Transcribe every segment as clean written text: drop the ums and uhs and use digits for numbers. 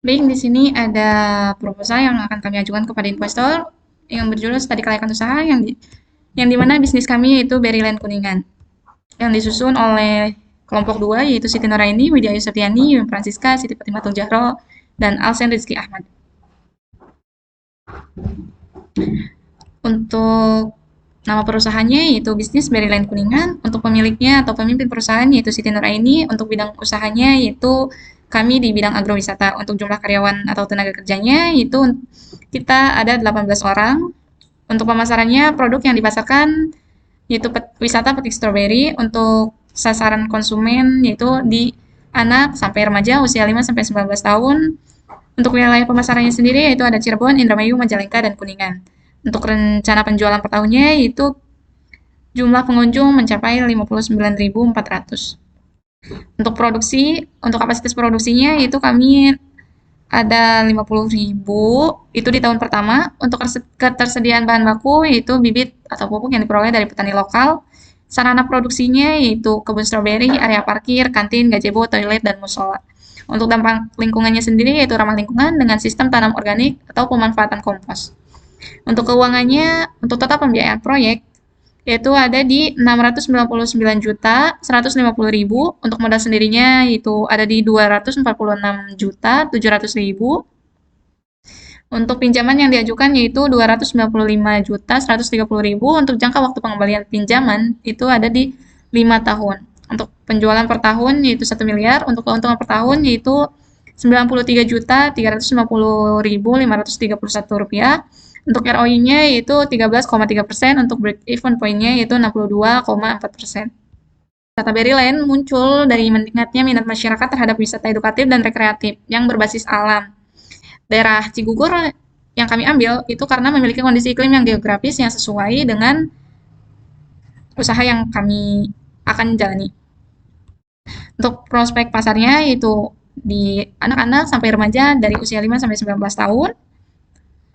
Baik, di sini ada proposal yang akan kami ajukan kepada investor yang berjudul Studi Kelayakan Usaha yang dimana bisnis kami yaitu Berryland Kuningan yang disusun oleh kelompok 2 yaitu Siti Nuraini, Widya Ayu Septiani, Yun Francisca, Siti Patimatul Jahro, dan Alsen Rizky Ahmad. Untuk nama perusahaannya yaitu bisnis Berryland Kuningan, untuk pemiliknya atau pemimpin perusahaan yaitu Siti Nuraini, untuk bidang usahanya yaitu kami di bidang agrowisata. Untuk jumlah karyawan atau tenaga kerjanya itu kita ada 18 orang. Untuk pemasarannya produk yang dipasarkan yaitu wisata petik stroberi. Untuk sasaran konsumen yaitu di anak sampai remaja usia 5 sampai 19 tahun. Untuk wilayah pemasarannya sendiri yaitu ada Cirebon, Indramayu, Majalengka, dan Kuningan. Untuk rencana penjualan per tahunnya yaitu jumlah pengunjung mencapai 59.400. Untuk kapasitas produksinya itu kami ada 50.000 itu di tahun pertama. Untuk ketersediaan bahan baku yaitu bibit atau pupuk yang diperoleh dari petani lokal. Sarana produksinya yaitu kebun stroberi, area parkir, kantin, gazebo, toilet, dan musola. Untuk dampak lingkungannya sendiri yaitu ramah lingkungan dengan sistem tanam organik atau pemanfaatan kompos. Untuk keuangannya, untuk total pembiayaan proyek yaitu ada di 699.150.000. Untuk modal sendirinya itu ada di 246.700.000. Untuk pinjaman yang diajukan yaitu 295.130.000. Untuk jangka waktu pengembalian pinjaman itu ada di 5 tahun. Untuk penjualan per tahun yaitu 1 miliar. Untuk keuntungan per tahun yaitu 93.350.531 rupiah. Untuk ROI-nya yaitu 13,3%, untuk break-even point-nya yaitu 62,4%. Wisata Berryland muncul dari meningkatnya minat masyarakat terhadap wisata edukatif dan rekreatif yang berbasis alam. Daerah Cigugur yang kami ambil itu karena memiliki kondisi iklim yang geografis yang sesuai dengan usaha yang kami akan jalani. Untuk prospek pasarnya yaitu di anak-anak sampai remaja dari usia 5 sampai 19 tahun.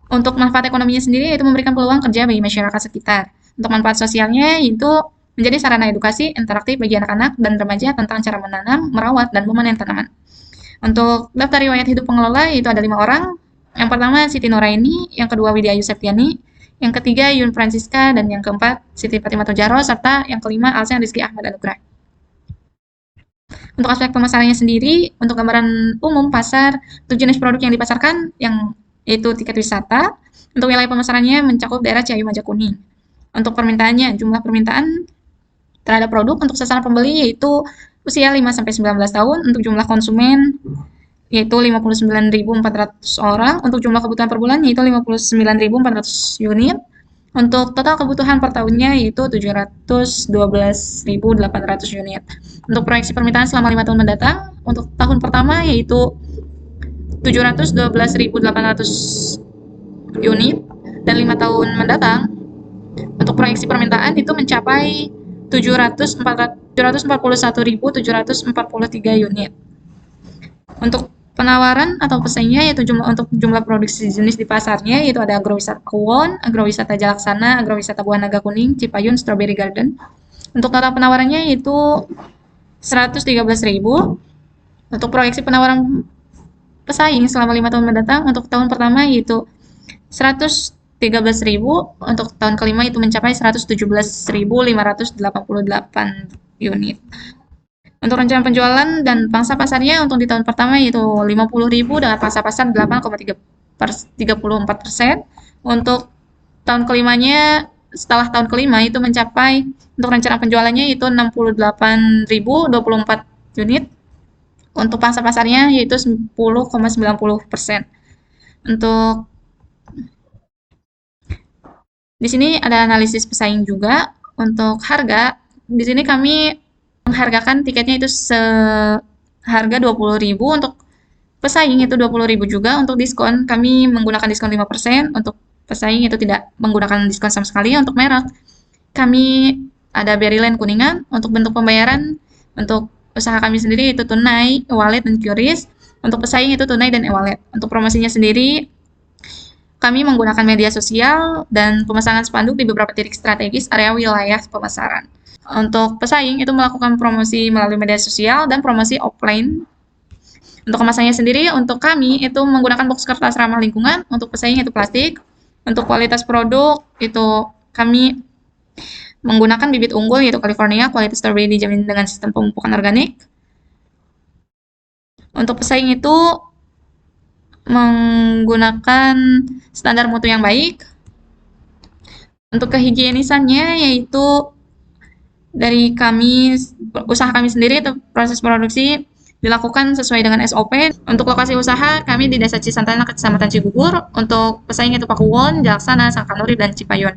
Untuk manfaat ekonominya sendiri yaitu memberikan peluang kerja bagi masyarakat sekitar. Untuk manfaat sosialnya yaitu menjadi sarana edukasi interaktif bagi anak-anak dan remaja tentang cara menanam, merawat, dan memanen tanaman. Untuk daftar riwayat hidup pengelola yaitu ada 5 orang. Yang pertama Siti Nuraini, yang kedua Widya Ayu Septiani, yang ketiga Yun Francisca, dan yang keempat Siti Patimatul Jahro, serta yang kelima Alsen Rizky Ahmad Anugrah. Untuk aspek pemasarannya sendiri, untuk gambaran umum pasar, untuk jenis produk yang dipasarkan yang yaitu tiket wisata. Untuk wilayah pemasarannya mencakup daerah Ciayu Majakuning. Untuk permintaannya, jumlah permintaan terhadap produk untuk sasaran pembeli yaitu usia 5 sampai 19 tahun. Untuk jumlah konsumen yaitu 59.400 orang. Untuk jumlah kebutuhan per bulan yaitu 59.400 unit. Untuk total kebutuhan per tahunnya yaitu 712.800 unit. Untuk proyeksi permintaan selama 5 tahun mendatang, untuk tahun pertama yaitu 712.800 unit, dan 5 tahun mendatang untuk proyeksi permintaan itu mencapai 741.743 unit. Untuk penawaran atau pesaingnya yaitu untuk jumlah produksi jenis di pasarnya yaitu ada agrowisata Kewon, agrowisata Jalaksana, agrowisata Buah Naga Kuning, Cipayun, Strawberry Garden. Untuk total penawarannya yaitu 113.000. Untuk proyeksi penawaran pesaing selama 5 tahun mendatang, untuk tahun pertama yaitu 113.000, untuk tahun kelima itu mencapai 117.588 unit. Untuk rencana penjualan dan pangsa pasarnya untuk di tahun pertama yaitu 50.000 dengan pangsa pasar 8,34%. Untuk tahun kelimanya, setelah tahun kelima itu mencapai untuk rencana penjualannya itu 68.024 unit. Untuk pangsa pasarnya yaitu 10,90%. Untuk di sini ada analisis pesaing juga. Untuk harga, di sini kami menghargakan tiketnya itu seharga 20.000. Untuk pesaing itu 20.000 juga. Untuk diskon kami menggunakan diskon 5%. Untuk pesaing itu tidak menggunakan diskon sama sekali. Untuk merek kami ada Berryland Kuningan. Untuk bentuk pembayaran untuk usaha kami sendiri itu tunai, e-wallet, dan QRIS. Untuk pesaing itu tunai dan e-wallet. Untuk promosinya sendiri kami menggunakan media sosial dan pemasangan spanduk di beberapa titik strategis area wilayah pemasaran. Untuk pesaing itu melakukan promosi melalui media sosial dan promosi offline. Untuk kemasannya sendiri, untuk kami itu menggunakan box kertas ramah lingkungan, untuk pesaing itu plastik. Untuk kualitas produk itu kami menggunakan bibit unggul yaitu California, kualitas strawberry dijamin dengan sistem pemupukan organik. Untuk pesaing itu menggunakan standar mutu yang baik. Untuk kehigienisannya yaitu dari kami, usaha kami sendiri itu proses produksi dilakukan sesuai dengan SOP. Untuk lokasi usaha kami di Desa Cisantana, Kecamatan Cigugur. Untuk pesaing itu Pakuwon, Jalaksana, Sangkanuri, dan Cipayon.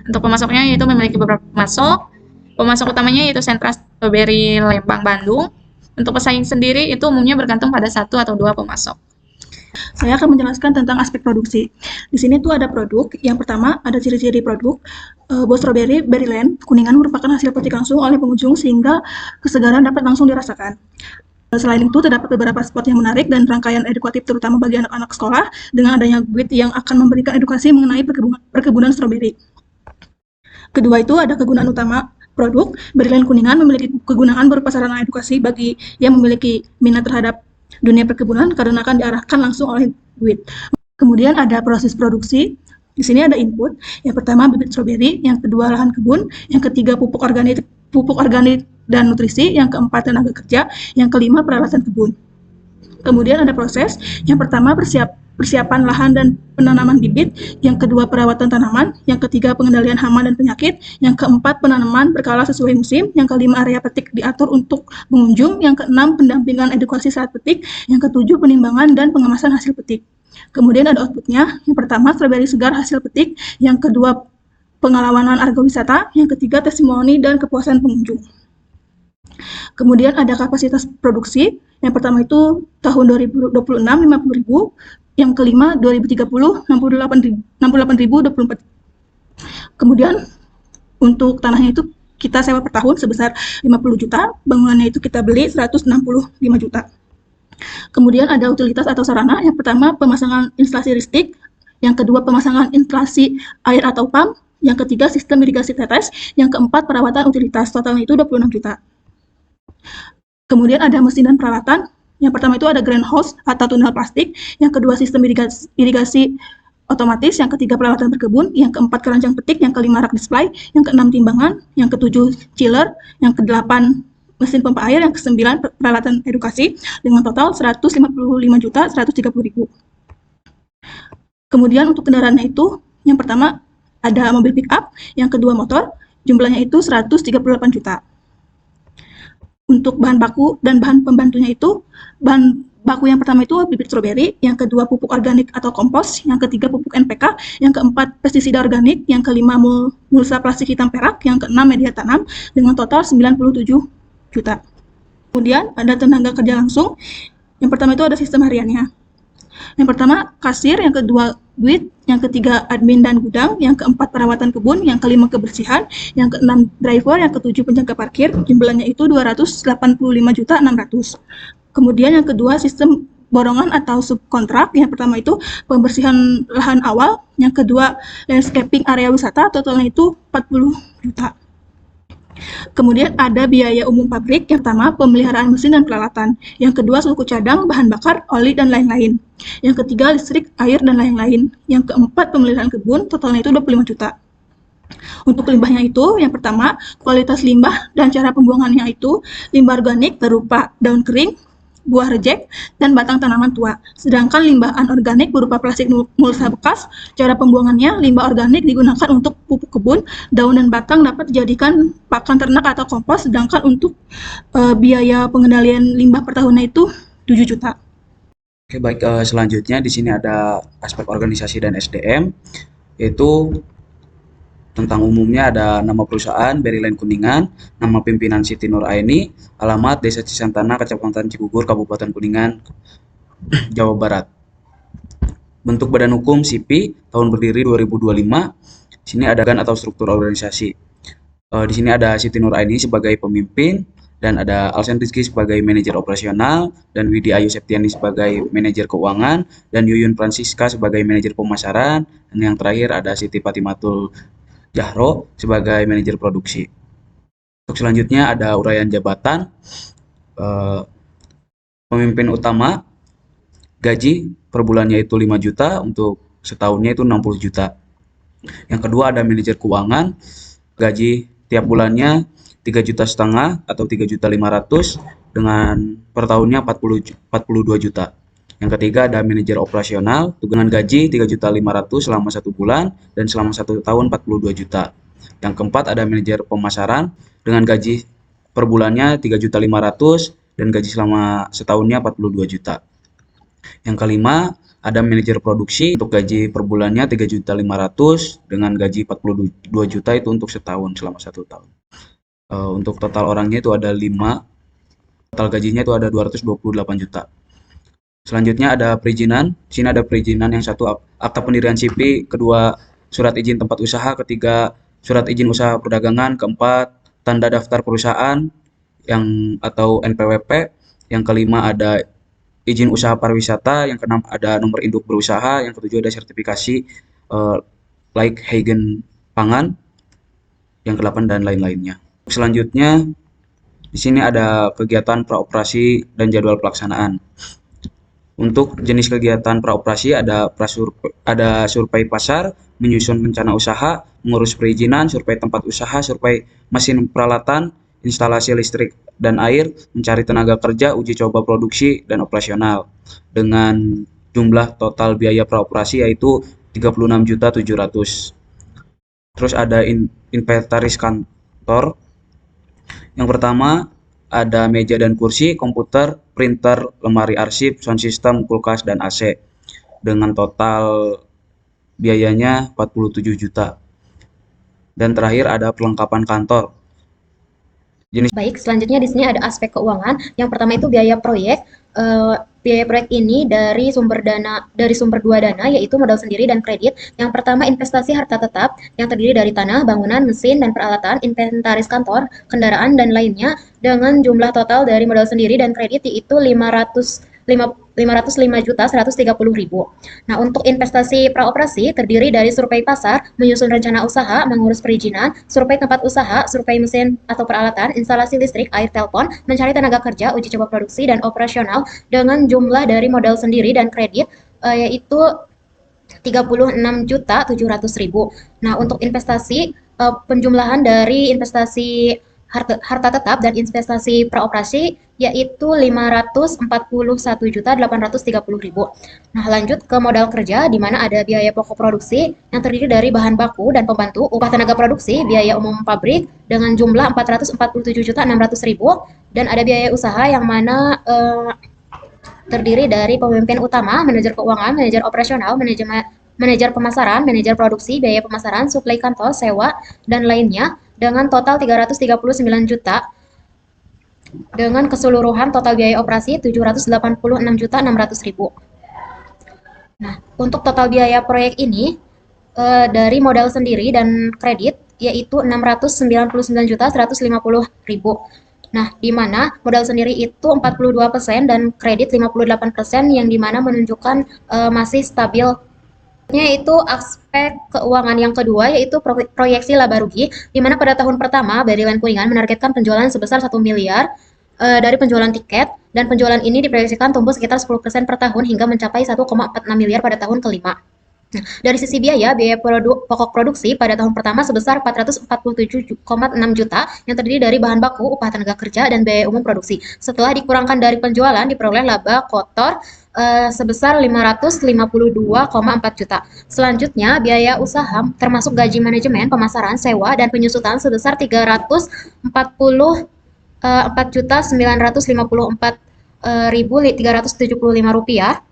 Untuk pemasoknya yaitu memiliki beberapa pemasok. Pemasok utamanya yaitu Sentra Strawberry Lembang, Bandung. Untuk pesaing sendiri itu umumnya bergantung pada 1 atau 2 pemasok. Saya akan menjelaskan tentang aspek produksi. Di sini tuh ada produk. Yang pertama ada ciri-ciri produk. Buah strawberry Berryland Kuningan merupakan hasil petik langsung oleh pengunjung sehingga kesegaran dapat langsung dirasakan. Selain itu, terdapat beberapa spot yang menarik dan rangkaian edukatif terutama bagi anak-anak sekolah dengan adanya guide yang akan memberikan edukasi mengenai perkebunan stroberi. Kedua itu ada kegunaan utama produk. Berryland Kuningan memiliki kegunaan berupa sarana edukasi bagi yang memiliki minat terhadap dunia perkebunan karena akan diarahkan langsung oleh guide. Kemudian ada proses produksi. Di sini ada input. Yang pertama bibit stroberi, yang kedua lahan kebun, yang ketiga pupuk organik dan nutrisi, yang keempat tenaga kerja, yang kelima peralatan kebun. Kemudian ada proses. Yang pertama persiapan lahan dan penanaman bibit, yang kedua perawatan tanaman, yang ketiga pengendalian hama dan penyakit, yang keempat penanaman berkala sesuai musim, yang kelima area petik diatur untuk pengunjung, yang keenam pendampingan edukasi saat petik, yang ketujuh penimbangan dan pengemasan hasil petik. Kemudian ada outputnya. Yang pertama strawberry segar hasil petik, yang kedua pengalaman argowisata, yang ketiga testimoni dan kepuasan pengunjung. Kemudian ada kapasitas produksi. Yang pertama itu tahun 2026 50.000, yang kelima 2030 68.024. Kemudian untuk tanahnya itu kita sewa per tahun sebesar 50 juta, bangunannya itu kita beli 165 juta. Kemudian ada utilitas atau sarana. Yang pertama pemasangan instalasi listrik, yang kedua pemasangan instalasi air atau pump, yang ketiga sistem irigasi tetes, yang keempat perawatan utilitas, totalnya itu 26 juta. Kemudian ada mesin dan peralatan. Yang pertama itu ada greenhouse atau tunnel plastik, yang kedua sistem irigasi otomatis, yang ketiga peralatan berkebun, yang keempat keranjang petik, yang kelima rak display, yang keenam timbangan, yang ketujuh chiller, yang kedelapan mesin pompa air, yang kesembilan peralatan edukasi dengan total 155.130.000. Kemudian untuk kendaraannya itu yang pertama ada mobil pick up, yang kedua motor, jumlahnya itu 138 juta. Untuk bahan baku dan bahan pembantunya itu, bahan baku yang pertama itu bibit stroberi, yang kedua pupuk organik atau kompos, yang ketiga pupuk NPK, yang keempat pestisida organik, yang kelima mulsa plastik hitam perak, yang keenam media tanam dengan total 97 juta. Kemudian ada tenaga kerja langsung. Yang pertama itu ada sistem hariannya. Yang pertama kasir, yang kedua guide, yang ketiga admin dan gudang, yang keempat perawatan kebun, yang kelima kebersihan, yang keenam driver, yang ketujuh penjaga parkir, jumlahnya itu 285.600. Kemudian yang kedua sistem borongan atau subkontrak. Yang pertama itu pembersihan lahan awal, yang kedua landscaping area wisata, totalnya itu 40 juta. Kemudian ada biaya umum pabrik. Yang pertama pemeliharaan mesin dan peralatan, yang kedua suku cadang, bahan bakar, oli dan lain-lain, yang ketiga listrik, air dan lain-lain, yang keempat pemeliharaan kebun, totalnya itu 25 juta. Untuk limbahnya itu yang pertama kualitas limbah dan cara pembuangannya itu limbah organik berupa daun kering, buah rejek, dan batang tanaman tua. Sedangkan limbah anorganik berupa plastik mulsa bekas, cara pembuangannya limbah organik digunakan untuk pupuk kebun, daun dan batang dapat dijadikan pakan ternak atau kompos, sedangkan untuk biaya pengendalian limbah per tahunnya itu 7 juta. Oke, baik. Selanjutnya di sini ada aspek organisasi dan SDM, yaitu tentang umumnya ada nama perusahaan Berryland Kuningan, nama pimpinan Siti Nur Aini, alamat Desa Cisantana, Kecamatan Cigugur, Kabupaten Kuningan, Jawa Barat. Bentuk badan hukum SIPI, tahun berdiri 2025. Sini ada organ atau struktur organisasi. Di sini ada Siti Nur Aini sebagai pemimpin, dan ada Alsen Rizky sebagai manajer operasional, dan Widi Ayu Septiani sebagai manajer keuangan, dan Yuyun Francisca sebagai manajer pemasaran, dan yang terakhir ada Siti Fatimatul Jahro sebagai manajer produksi. Untuk selanjutnya ada uraian jabatan. Pemimpin utama gaji per bulannya itu 5 juta, untuk setahunnya itu 60 juta. Yang kedua ada manajer keuangan, gaji tiap bulannya 3,5 juta atau 3,5 juta dengan per tahunnya 42 juta. Yang ketiga ada manajer operasional dengan gaji 3,5 juta selama 1 bulan dan selama 1 tahun 42 juta. Yang keempat ada manajer pemasaran dengan gaji per bulannya 3,5 juta dan gaji selama setahunnya 42 juta. Yang kelima ada manajer produksi untuk gaji per bulannya 3,5 juta dengan gaji 42 juta itu untuk setahun selama 1 tahun. Untuk total orangnya itu ada 5, total gajinya itu ada 228 juta. Selanjutnya ada perizinan. Di sini ada perizinan yang satu akta pendirian CIPI, kedua surat izin tempat usaha, ketiga surat izin usaha perdagangan, keempat tanda daftar perusahaan yang atau NPWP, yang kelima ada izin usaha pariwisata, yang keenam ada nomor induk berusaha, yang ketujuh ada sertifikasi like Hagen pangan, yang kedelapan dan lain-lainnya. Selanjutnya di sini ada kegiatan praoperasi dan jadwal pelaksanaan. Untuk jenis kegiatan praoperasi ada survei pasar, menyusun rencana usaha, mengurus perizinan, survei tempat usaha, survei mesin peralatan, instalasi listrik dan air, mencari tenaga kerja, uji coba produksi dan operasional. Dengan jumlah total biaya praoperasi yaitu 36.700.000. Terus ada inventaris kantor. Yang pertama ada meja dan kursi, komputer, printer, lemari arsip, sound system, kulkas, dan AC. Dengan total biayanya 47 juta. Dan terakhir ada perlengkapan kantor. Baik, selanjutnya di sini ada aspek keuangan. Yang pertama itu biaya proyek. Biaya proyek ini dari sumber dua dana, yaitu modal sendiri dan kredit. Yang pertama investasi harta tetap yang terdiri dari tanah, bangunan, mesin dan peralatan, inventaris kantor, kendaraan dan lainnya dengan jumlah total dari modal sendiri dan kredit yaitu 505.130.000. Nah, untuk investasi praoperasi terdiri dari survei pasar, menyusun rencana usaha, mengurus perizinan, survei tempat usaha, survei mesin atau peralatan, instalasi listrik, air, telepon, mencari tenaga kerja, uji coba produksi dan operasional dengan jumlah dari modal sendiri dan kredit yaitu 36.700.000. Nah, untuk investasi penjumlahan dari investasi harta tetap dan investasi praoperasi yaitu 541.830.000. Nah, lanjut ke modal kerja di mana ada biaya pokok produksi yang terdiri dari bahan baku dan pembantu, upah tenaga produksi, biaya umum pabrik dengan jumlah 447.600.000 dan ada biaya usaha yang mana terdiri dari pemimpin utama, manajer keuangan, manajer operasional, manajer pemasaran, manajer produksi, biaya pemasaran, suplai kantor, sewa, dan lainnya dengan total 339 juta dengan keseluruhan total biaya operasi 786.600.000. Nah, untuk total biaya proyek ini dari modal sendiri dan kredit yaitu 699.150.000. Nah, di mana modal sendiri itu 42% dan kredit 58% yang dimana menunjukkan masih stabil. Yaitu aspek keuangan yang kedua yaitu proyeksi laba rugi, di mana pada tahun pertama Berryland Kuningan menargetkan penjualan sebesar 1 miliar dari penjualan tiket, dan penjualan ini diproyeksikan tumbuh sekitar 10% per tahun hingga mencapai 1,46 miliar pada tahun kelima. Nah, dari sisi biaya pokok produksi pada tahun pertama sebesar 447,6 juta yang terdiri dari bahan baku, upah tenaga kerja, dan biaya umum produksi. Setelah dikurangkan dari penjualan, diperoleh laba kotor sebesar 552,4 juta. Selanjutnya, biaya usaha termasuk gaji manajemen, pemasaran, sewa, dan penyusutan sebesar 344.954.375 rupiah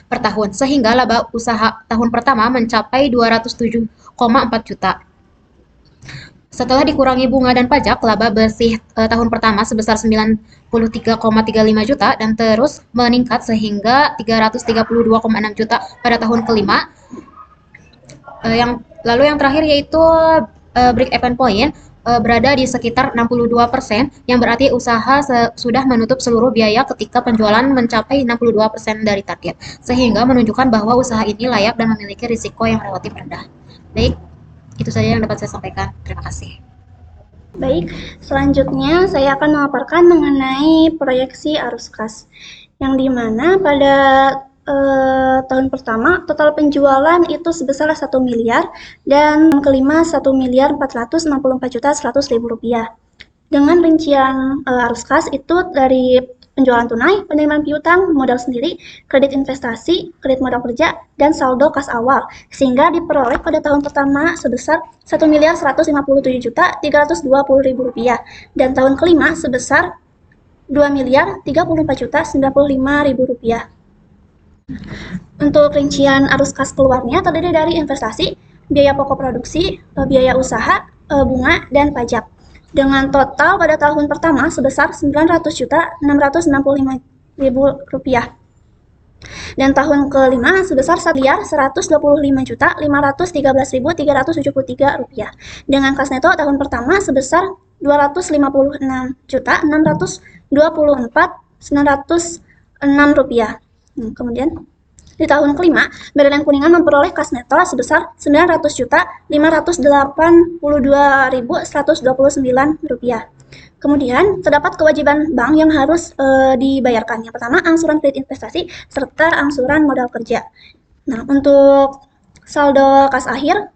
per tahun, sehingga laba usaha tahun pertama mencapai 207,4 juta. Setelah dikurangi bunga dan pajak, laba bersih tahun pertama sebesar 93,35 juta dan terus meningkat sehingga 332,6 juta pada tahun kelima. Lalu yang terakhir yaitu break-even point berada di sekitar 62%, yang berarti usaha sudah menutup seluruh biaya ketika penjualan mencapai 62% dari target, sehingga menunjukkan bahwa usaha ini layak dan memiliki risiko yang relatif rendah. Baik, itu saja yang dapat saya sampaikan. Terima kasih. Baik, selanjutnya saya akan memaparkan mengenai proyeksi arus kas. yang dimana pada tahun pertama total penjualan itu sebesar 1 miliar dan kelima 1.464.100.000 rupiah. Dengan rincian arus kas itu dari penjualan tunai, penerimaan piutang, modal sendiri, kredit investasi, kredit modal kerja, dan saldo kas awal, sehingga diperoleh pada tahun pertama sebesar 1.157.320.000 rupiah dan tahun kelima sebesar 2.034.095.000 rupiah. Untuk rincian arus kas keluarnya terdiri dari investasi, biaya pokok produksi, biaya usaha, bunga, dan pajak. Dengan total pada tahun pertama sebesar 900.665.000 rupiah. Dan tahun kelima sebesar 1.125.513.373 rupiah. Dengan kas neto tahun pertama sebesar 256.624.906 rupiah. Kemudian di tahun kelima, Berlian Kuningan memperoleh kas neto sebesar 900.582.129 rupiah. Kemudian terdapat kewajiban bank yang harus dibayarkan. Yang pertama, angsuran kredit investasi serta angsuran modal kerja. Nah, untuk saldo kas akhir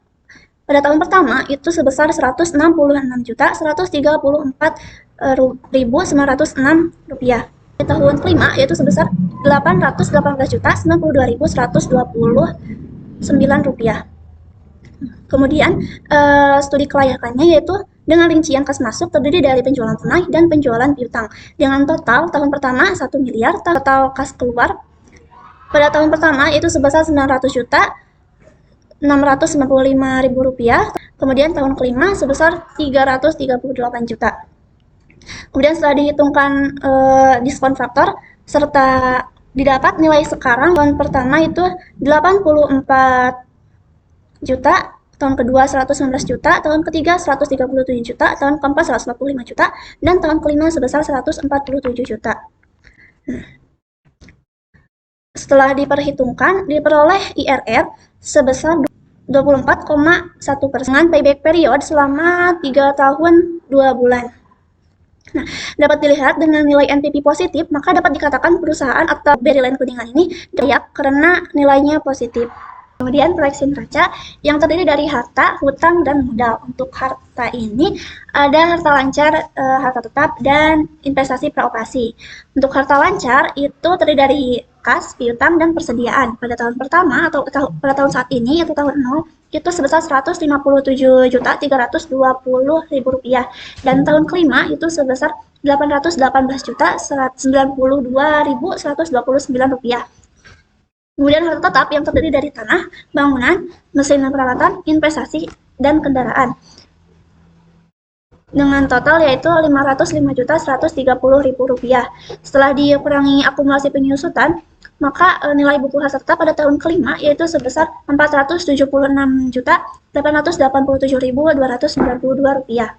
pada tahun pertama itu sebesar 166.134.906 rupiah. Di tahun kelima yaitu sebesar 818.192.129 rupiah. Kemudian studi kelayakannya yaitu dengan rincian kas masuk terdiri dari penjualan tunai dan penjualan piutang. Dengan total tahun pertama 1 miliar, total kas keluar pada tahun pertama itu sebesar 900.695.000 rupiah. Kemudian tahun kelima sebesar 338 juta. Kemudian setelah dihitungkan diskon faktor serta didapat nilai sekarang, tahun pertama itu 84 juta, tahun kedua 119 juta, tahun ketiga 137 juta, tahun keempat 145 juta, dan tahun kelima sebesar 147 juta. Setelah diperhitungkan, diperoleh IRR sebesar 24,1% dengan payback period selama 3 tahun 2 bulan. Nah, dapat dilihat dengan nilai NPV positif, maka dapat dikatakan perusahaan atau Berlian Kuningan ini layak karena nilainya positif. Kemudian proyeksi neraca yang terdiri dari harta, hutang, dan modal. Untuk harta ini ada harta lancar, harta tetap, dan investasi praoperasi. Untuk harta lancar itu terdiri dari kas, piutang, dan persediaan. Pada tahun pertama atau pada tahun saat ini yaitu tahun 0 itu sebesar 157.320.000 rupiah dan tahun kelima itu sebesar 818.192.129 rupiah. Kemudian harta tetap yang terdiri dari tanah, bangunan, mesin dan peralatan, investasi, dan kendaraan. Dengan total yaitu 505.130.000 rupiah. Setelah dikurangi akumulasi penyusutan, maka nilai buku hasil tetap pada tahun kelima yaitu sebesar 476.887.292 rupiah.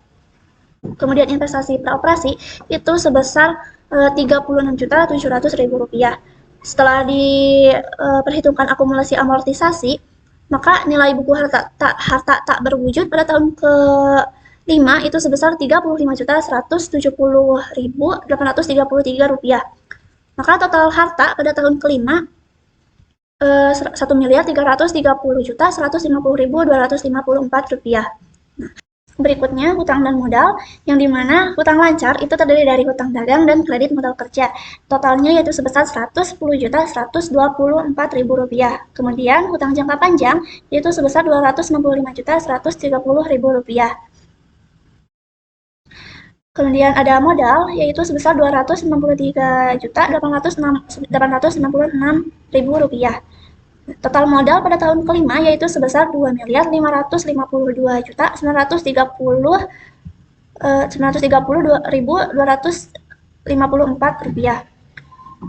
Kemudian investasi praoperasi itu sebesar 36.700.000 rupiah. Setelah diperhitungkan akumulasi amortisasi, maka nilai buku harta tak berwujud pada tahun ke-5 itu sebesar 35.170.833 rupiah. Maka total harta pada tahun kelima 1.330.150.254 rupiah. Nah, berikutnya hutang dan modal, yang dimana hutang lancar itu terdiri dari hutang dagang dan kredit modal kerja. Totalnya yaitu sebesar 110.124.000 rupiah. Kemudian hutang jangka panjang yaitu sebesar 265.130.000 rupiah. Kemudian ada modal yaitu sebesar 293.866.000 rupiah. Total modal pada tahun kelima yaitu sebesar 2.552.930.254 rupiah.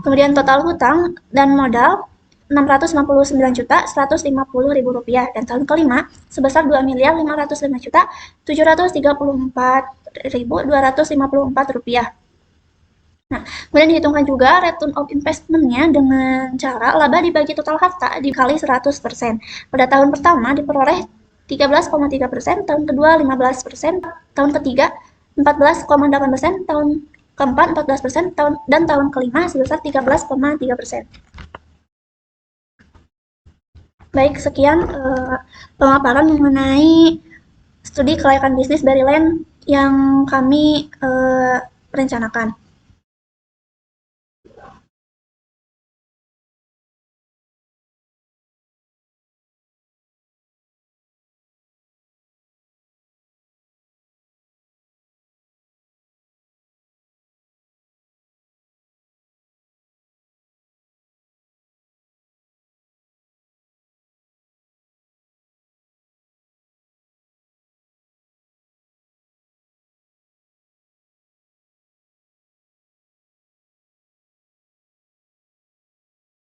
Kemudian total hutang dan modal 659.150.000 rupiah dan tahun kelima sebesar 2.505.734.254 rupiah. Nah, kemudian dihitungkan juga return of investment-nya dengan cara laba dibagi total harta dikali 100%. Pada tahun pertama diperoleh 13,3%, tahun kedua 15%, tahun ketiga 14,8%, tahun keempat 14% dan tahun kelima sebesar 13,3%. Baik, sekian pemaparan mengenai studi kelayakan bisnis Berryland yang kami rencanakan.